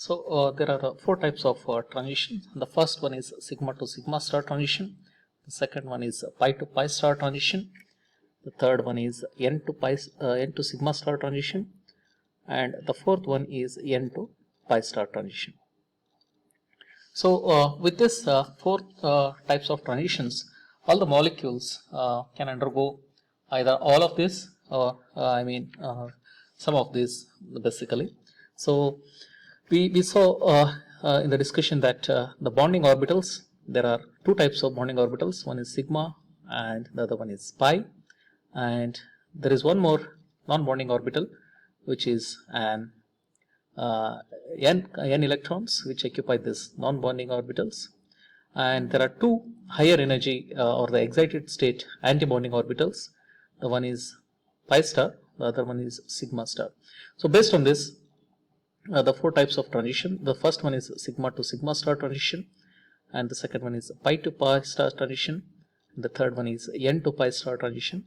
There are four types of transition. The first one is sigma to sigma star transition. The second one is pi to pi star transition. The third one is n to sigma star transition, and the fourth one is n to pi star transition. With this four types of transitions, all the molecules can undergo either all of this or some of this basically. So we saw in the discussion that the bonding orbitals, there are two types of bonding orbitals. One is sigma and the other one is pi, and there is one more non-bonding orbital which is an n electrons which occupy this non-bonding orbitals, and there are two higher energy or the excited state anti-bonding orbitals. The one is pi star, the other one is sigma star. So based on this, the four types of transition, the first one is sigma to sigma star transition, and the second one is pi to pi star transition, and the third one is n to pi star transition,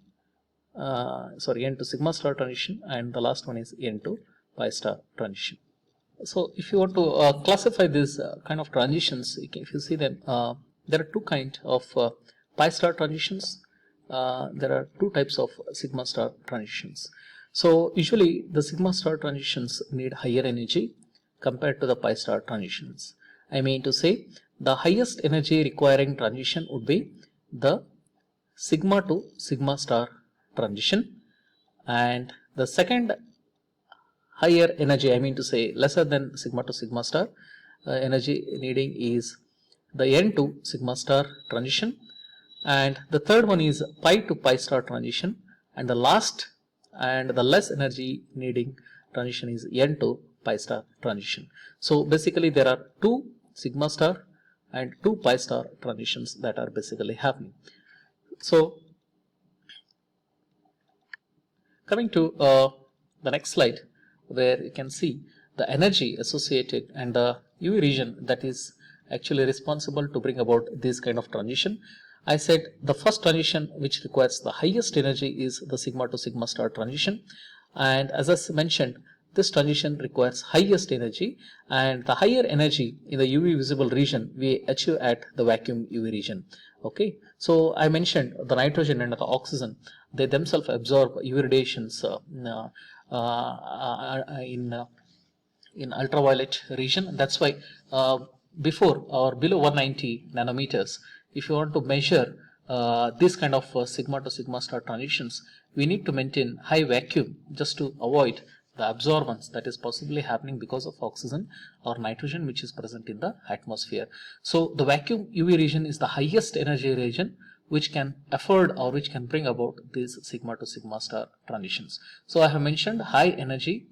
n to sigma star transition, and the last one is n to pi star transition. So if you want to classify these kind of transitions, if you see them, there are two kinds of pi star transitions. There are two types of sigma star transitions. So usually the sigma star transitions need higher energy compared to the pi star transitions. I mean to say, the highest energy requiring transition would be the sigma to sigma star transition, and the second higher energy, I mean to say lesser than sigma to sigma star energy needing, is the n to sigma star transition, and the third one is pi to pi star transition, and the last and the less energy needing transition is n to pi star transition. So basically there are two sigma star and two pi star transitions that are basically happening. So coming to the next slide, where you can see the energy associated and the UV region that is actually responsible to bring about this kind of transition. I said the first transition which requires the highest energy is the sigma to sigma star transition, and as I mentioned, this transition requires highest energy, and the higher energy in the UV visible region we achieve at the vacuum UV region. Okay, so I mentioned the nitrogen and the oxygen, they themselves absorb UV radiations in ultraviolet region. That's why before or below 190 nanometers, if you want to measure this kind of sigma to sigma star transitions, we need to maintain high vacuum just to avoid the absorbance that is possibly happening because of oxygen or nitrogen which is present in the atmosphere. So the vacuum UV region is the highest energy region which can afford or which can bring about these sigma to sigma star transitions. So I have mentioned high energy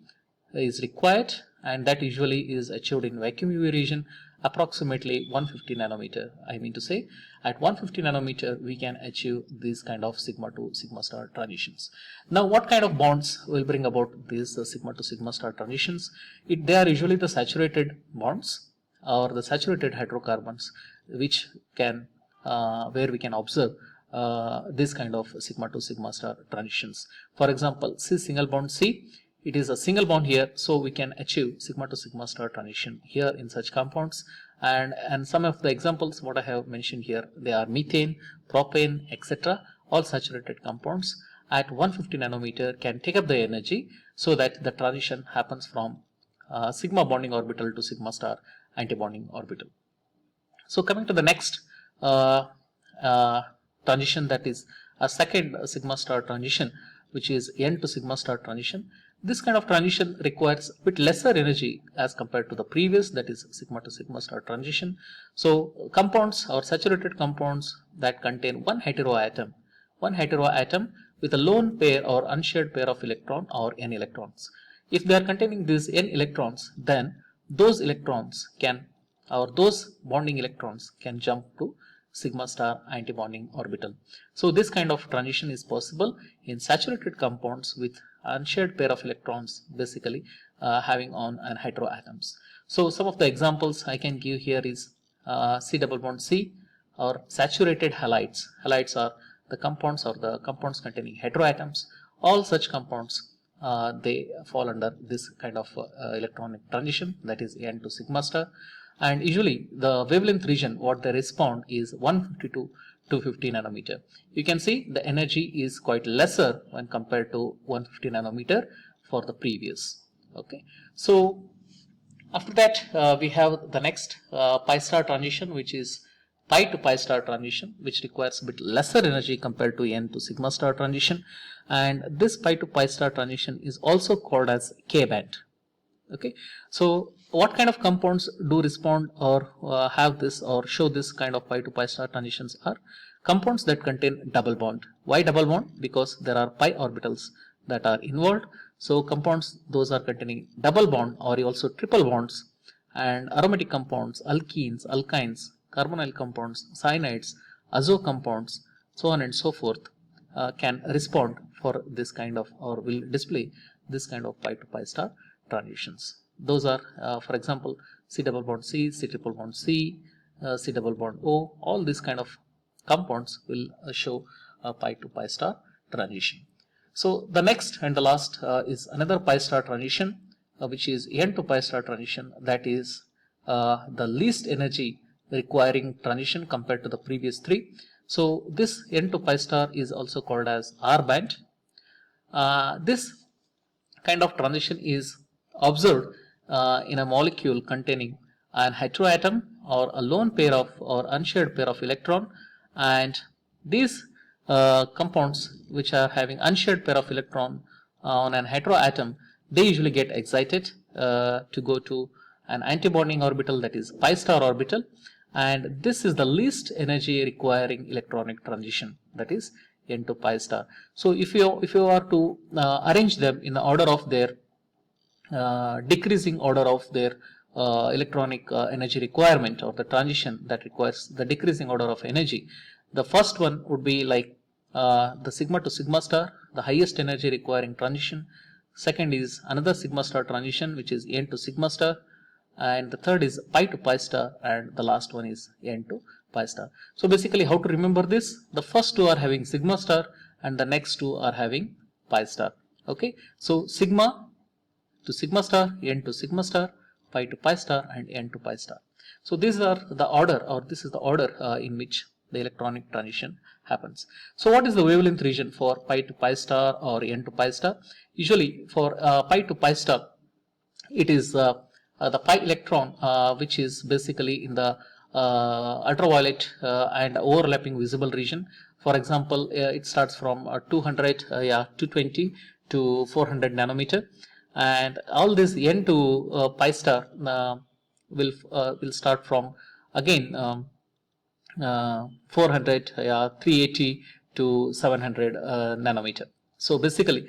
is required, and that usually is achieved in vacuum UV region approximately 150 nanometer. I mean to say, at 150 nanometer we can achieve these kind of sigma to sigma star transitions. Now what kind of bonds will bring about these sigma to sigma star transitions? They are usually the saturated bonds or the saturated hydrocarbons which can where we can observe this kind of sigma to sigma star transitions. For example, C single bond C, it is a single bond here, so we can achieve sigma to sigma star transition here in such compounds, and some of the examples what I have mentioned here, they are methane, propane, etc. all saturated compounds at 150 nanometer can take up the energy so that the transition happens from sigma bonding orbital to sigma star antibonding orbital. So coming to the next transition, that is a second sigma star transition, which is n to sigma star transition. This kind of transition requires a bit lesser energy as compared to the previous, that is sigma to sigma star transition. So compounds or saturated compounds that contain one heteroatom with a lone pair or unshared pair of electron or n electrons. If they are containing these n electrons, then those electrons can, or those bonding electrons can jump to sigma star antibonding orbital. So this kind of transition is possible in saturated compounds with unshared pair of electrons, basically having on an heteroatoms. So some of the examples I can give here is C double bond C or saturated halides. Halides are the compounds or the compounds containing heteroatoms. All such compounds they fall under this kind of electronic transition, that is n to sigma star. And usually the wavelength region what they respond is 150 to 250 nanometer. You can see the energy is quite lesser when compared to 150 nanometer for the previous. Okay, so after that we have the next pi star transition, which is pi to pi star transition, which requires a bit lesser energy compared to n to sigma star transition. And this pi to pi star transition is also called as K band. Okay, so what kind of compounds do respond or have this or show this kind of pi to pi star transitions are compounds that contain double bond. Why double bond? Because there are pi orbitals that are involved. So compounds those are containing double bond or also triple bonds, and aromatic compounds, alkenes, alkynes, carbonyl compounds, cyanides, azo compounds, so on and so forth can respond for this kind of or will display this kind of pi to pi star transitions. Those are for example C double bond C, C triple bond C, C double bond O. All these kind of compounds will show a pi to pi star transition. So the next and the last is another pi star transition which is n to pi star transition, that is the least energy requiring transition compared to the previous three. So this n to pi star is also called as R band. This kind of transition is observed in a molecule containing an heteroatom or a lone pair of or unshared pair of electron, and these compounds which are having unshared pair of electron on an heteroatom, they usually get excited to go to an antibonding orbital, that is pi star orbital, and this is the least energy requiring electronic transition, that is n to pi star. So if you are to arrange them in the order of their decreasing order of their electronic energy requirement, or the transition that requires the decreasing order of energy, the first one would be like the sigma to sigma star, the highest energy requiring transition. Second is another sigma star transition, which is n to sigma star, and the third is pi to pi star, and the last one is n to pi star. So basically how to remember this? The first two are having sigma star and the next two are having pi star. Okay, so sigma to sigma star, n to sigma star, pi to pi star, and n to pi star. So these are the order, or this is the order in which the electronic transition happens. So what is the wavelength region for pi to pi star or n to pi star? Usually for pi to pi star, it is the pi electron which is basically in the ultraviolet and overlapping visible region. For example, it starts from 220 to 400 nanometer, and all this n to pi star will start from again 400, 380 to 700 nanometer. So basically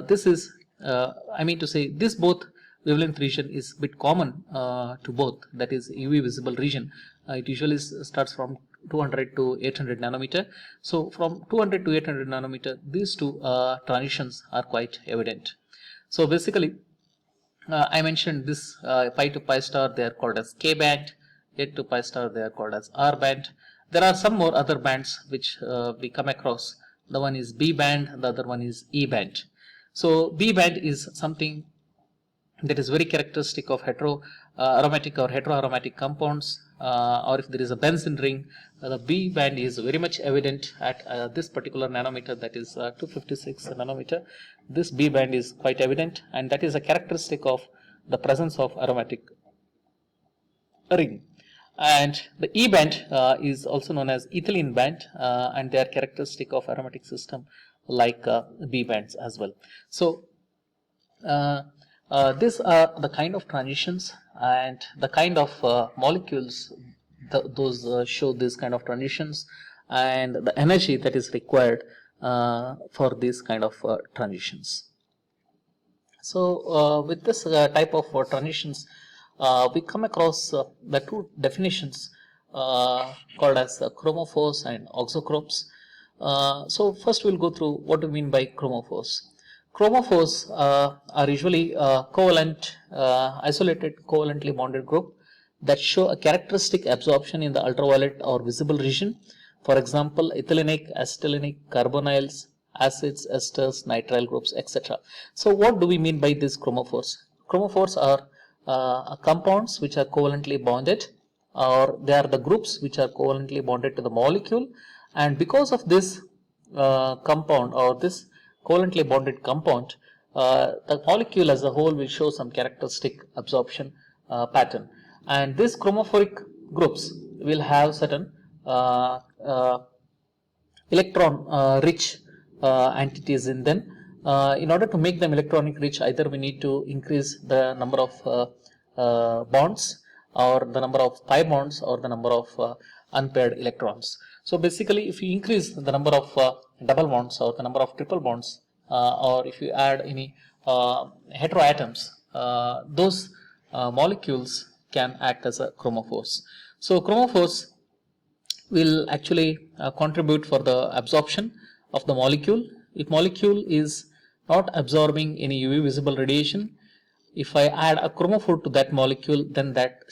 this is I mean to say this both wavelength region is a bit common to both, that is UV visible region. It usually starts from 200 to 800 nanometer. So from 200 to 800 nanometer, these two transitions are quite evident. So basically I mentioned this pi to pi star, they are called as K band, n to pi star they are called as R band. There are some more other bands which we come across. The one is B band, the other one is E band. So B band is something that is very characteristic of aromatic or heteroaromatic compounds, or if there is a benzene ring, the B band is very much evident at this particular nanometer, that is 256 nanometer. This B band is quite evident, and that is a characteristic of the presence of aromatic ring. And the E band is also known as ethylene band, and they are characteristic of aromatic system like B bands as well. So these are the kind of transitions and the kind of molecules those show this kind of transitions, and the energy that is required for these kind of transitions. So with this type of transitions, we come across the two definitions called as chromophores and auxochromes. So first we'll go through what we mean by chromophores. Chromophores are usually covalent, isolated covalently bonded group that show a characteristic absorption in the ultraviolet or visible region. For example, ethylenic, acetylenic, carbonyls, acids, esters, nitrile groups, etc. So what do we mean by these chromophores? Chromophores are compounds which are covalently bonded, or they are the groups which are covalently bonded to the molecule, and because of this compound or this covalently bonded compound, the molecule as a whole will show some characteristic absorption pattern, and these chromophoric groups will have certain electron rich entities in them. In order to make them electronic rich, either we need to increase the number of bonds, or the number of pi bonds, or the number of unpaired electrons. So basically, if you increase the number of double bonds or the number of triple bonds, or if you add any heteroatoms, those molecules can act as a chromophores. So chromophores will actually contribute for the absorption of the molecule. If molecule is not absorbing any UV visible radiation, if I add a chromophore to that molecule, then that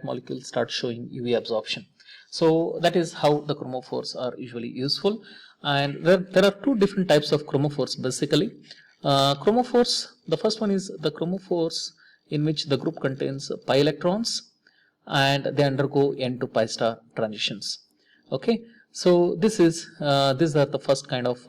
molecule starts showing UV absorption. So that is how the chromophores are usually useful. And there are two different types of chromophores basically. Chromophores, the first one is the chromophores in which the group contains pi electrons and they undergo n to pi star transitions. Okay, so these are the first kind of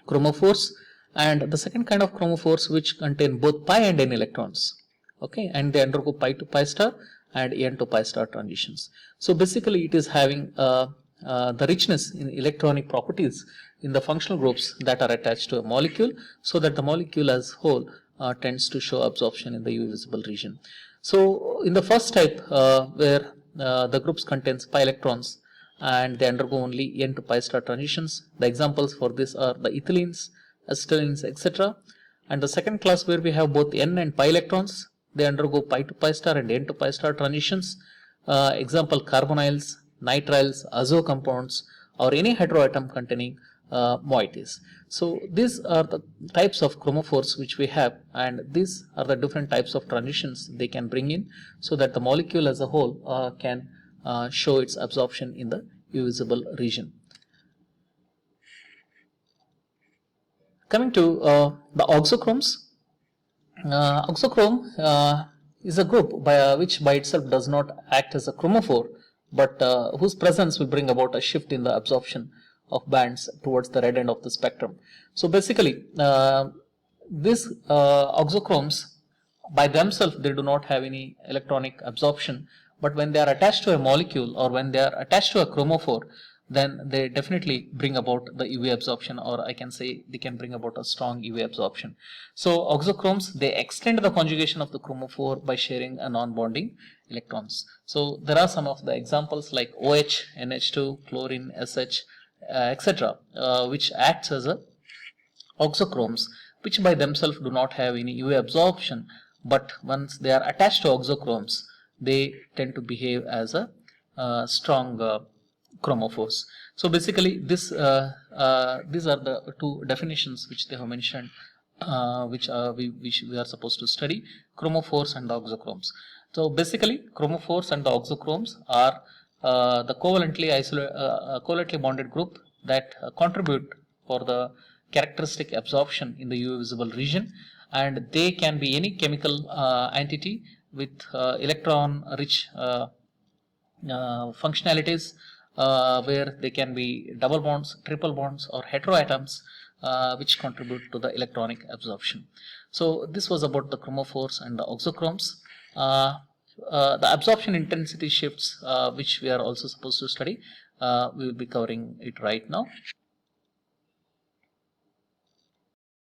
chromophores, and the second kind of chromophores which contain both pi and n electrons. Okay, and they undergo pi to pi star and n to pi star transitions. So basically, it is having the richness in electronic properties in the functional groups that are attached to a molecule, so that the molecule as whole tends to show absorption in the UV visible region. So in the first type, where the groups contains pi electrons and they undergo only n to pi star transitions, the examples for this are the ethylenes, acetylene, etc. And the second class, where we have both n and pi electrons, they undergo pi to pi star and n to pi star transitions. Example, carbonyls, nitriles, azo compounds, or any heteroatom containing moieties. So these are the types of chromophores which we have, and these are the different types of transitions they can bring in, so that the molecule as a whole can show its absorption in the UV visible region. Coming to the auxochromes. Auxochrome is a group which by itself does not act as a chromophore, but whose presence will bring about a shift in the absorption of bands towards the red end of the spectrum. So basically, these auxochromes by themselves, they do not have any electronic absorption, but when they are attached to a molecule or when they are attached to a chromophore, then they definitely bring about the UV absorption, or I can say they can bring about a strong UV absorption. So auxochromes, they extend the conjugation of the chromophore by sharing a non-bonding electrons. So there are some of the examples like OH, NH2, chlorine, SH, etc., which acts as a auxochromes, which by themselves do not have any UV absorption, but once they are attached to auxochromes, they tend to behave as a strong chromophores. So basically, these are the two definitions which they have mentioned, which we are supposed to study: chromophores and the auxochromes. So basically, chromophores and the auxochromes are the covalently bonded group that contribute for the characteristic absorption in the UV visible region, and they can be any chemical entity with electron rich functionalities, where they can be double bonds, triple bonds, or heteroatoms, which contribute to the electronic absorption. So this was about the chromophores and the auxochromes. The absorption intensity shifts, which we are also supposed to study, we will be covering it right now.